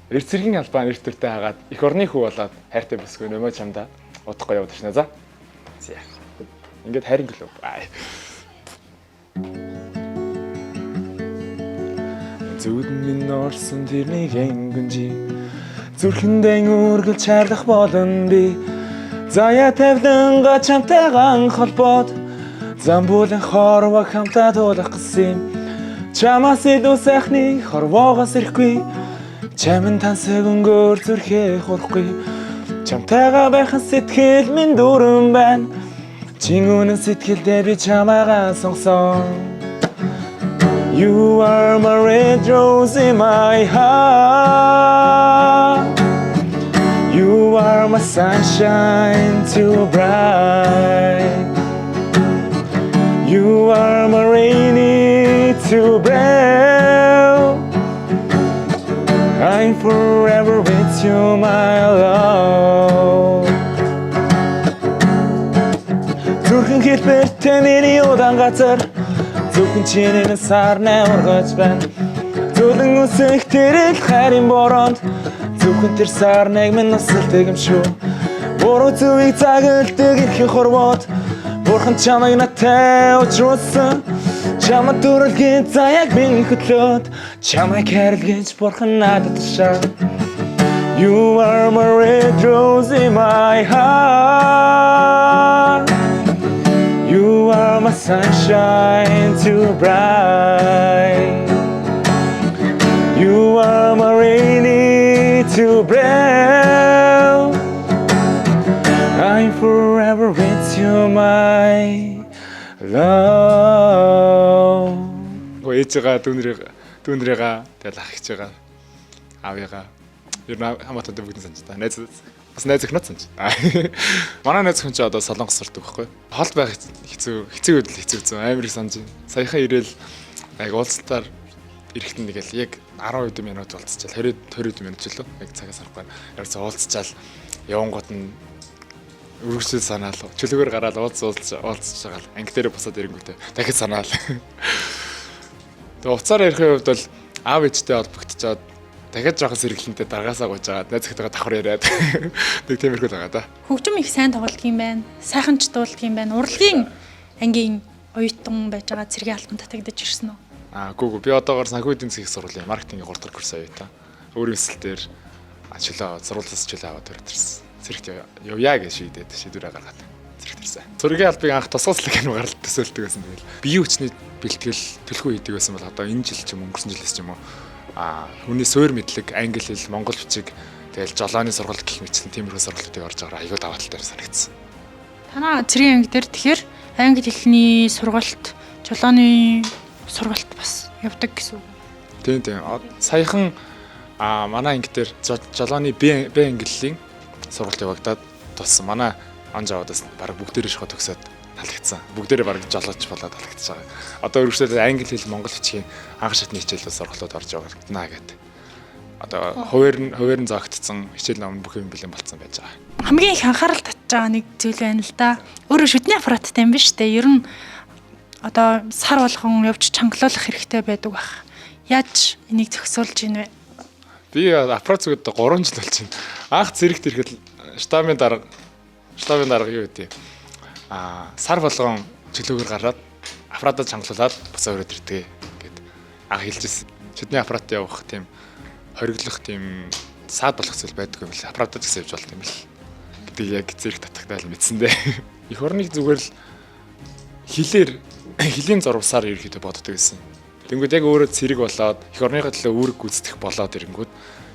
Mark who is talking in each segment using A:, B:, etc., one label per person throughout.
A: Эрцэргийн албан эрт төртэй хагаад эх орны хүү болоод хайртай бүсгүй нөмөө чамда удахгүй яваад ирнэ за. За. Ингээд хайрын гэлөө. Зүудэн минь орсон тэрний хэнгүнжи зүрхэндээ үргэлж чарлах болон би заяа тавьданга чамтайгаа холбоод замбуулын хорвоо хамтаа дуулах гэсэн чамаас илүү сайхны хорвоогоос ирэхгүй чамин тансаг өнгөөр зүрхээ хурахгүй чамтайгаа байхын сэтгэл минь дүүрэн байна чин үнэн сэтгэлдээ би чамаагаа сонгосон You are my red rose in my heart You are my sunshine too bright You are my rainy too bright I'm forever with you my love Зүрхэн хэлбэртэй миний удаан газар Зүрхэн чиний сарнаа ургаж байна Зүлэн үсэх тэрэл хайрын бороонд Зүрхэн тэр сарныг минь насалдаг юм шүү Буруу зүвийг цагалдаг эрхийн хорвоод Бурхан чамайг надтай уучлсан Чамд дүрлгийн заяаг минь хөтлөөд Чамайг хайрлаж бурхан надад тушаа You are my red rose in my heart You are my sunshine too bright You are my rainy too bright I'm forever with you my love ээжигээ дүүнрээгээ тэгэл ах хичээгээ аавыгаа ер нь хамаатад бүгд санаж та найз бас найз өхнөд санаж. Манай найз хүн ч одоо солонгос сурдаг байхгүй. Хол байх хэцүү үед л хэцүү зүүн амар их санаж. Саяхан ирээл яг уулзалтаар ирэхэд нэгэл яг 10 минут уулзчихал 20 минут ч лөө яг цагаас харахгүй. Яг уулзчаал явангууд нь үргэлжлэл санаал чөлөөгөр гараад уулзж байгаа л анги дээр босоод ирэнгүүтээ дахиад санаал. Тэгээ уцаар ярихын хувьд бол аав ээжтэй холбогдчиход дахиад жоохон сэргэлэнтэй даргаасаа гуйж байгаа. Найз ихтэйгээ давхар яриад. Тэг тиймэрхүү байгаа да.
B: Хөгжим их сайн тоглодог юм байна. Сайхан ч дуулдаг юм байна. Урлагийн ангийн оюутан байж байгаа цэргийн албан татагдаж ирсэн үү?
A: Гүү би одоогоор санхүү эдийн засгийн сургуулийн маркетингийн 3 дахь курс оюутан. Өөрийн эсэлтээр чөлөө сургуулиас чөлөө аваад төрөлдөрсөн. Цэрэгт явъя гэж шийдээд шийдвэрээ гаргаад цэрэгт ирсэн. Цэргийн албыг анх тусгааслаг гэнэ гаралт төсөөлдөг байсан тэгэл. Биеийн хүчний бэлтгэл төлхөө хийдэг байсан бол одоо энэ жил ч юм өнгөрсөн жилээс ч юм уу хүний суурь мэдлэг, англи хэл, монгол бичиг тэгэл жолооны сургалт гэх мэтлэн тиймэрхүү сургалтуудыг орж байгаагаар аюул давааталтай санагдсан.
B: Танаа цэргийн анги дээр тэгэхээр англи хэлний сургалт, жолооны сургалт бас явдаг гэсэн үг.
A: Тийм. Саяхан манай анги дээр жолооны Б ангиллын сургалт явагдаад туссан. Манай онж аваадаас баг бүгдээрээ шахаа төгсөөд талхицсан. Бүгдээрээ баг жолооч болоод талхицж байгаа. Одоо өргөжлөлөө англи хэл, монгол бичгийн анх шатны хичээлүүд сургалтууд орж явагдана гэдэг. Одоо хуваар нь зоогдсон хичээл ном бүх юм бэлэн болцсон байж байгаа.
B: Хамгийн их анхаарал татж байгаа нэг зүйл байна л да. Өөрөө шүдний аппараттай юм биш үү? Ер нь одоо сар болгон явж чангалуулах хэрэгтэй байдаг байх. Яаж энийг зохицуулж ийн вэ?
A: Би аппарат зүгт 3 жил болж байна. Анх зэрэгт ирэхэд штабын дарга юу гэдэг. Сар болгон чөлөөгөр гараад аппаратаа чангалуулаад буцаа өрөөд ирдэг гэд анх хэлжсэн. Шүдний аппарат явах тийм хориглох тийм саад болох зүйл байдаг юм л аппаратаа ч гэсэн явж болт юм л гэдэг яг зэрэг татагтаал мэдсэн дээ. Эх орныг зүгээр л хилийн зурвасаар ерөөхдөө боддог байсан. Тэнгүүд яг өөрөө цэрэг болоод эх орныхаа төлөө үүрэг гүйцэтгэх болоод ирэнгүүд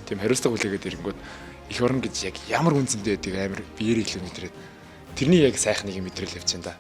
A: тийм хариуцлага хүлээгээд ирэнгүүд эх орн гэж яг ямар үнцэнтэй байдгийг амар биеэр илүү мэдрээд тэрний яг сайхныг мэдрэл явж байна да.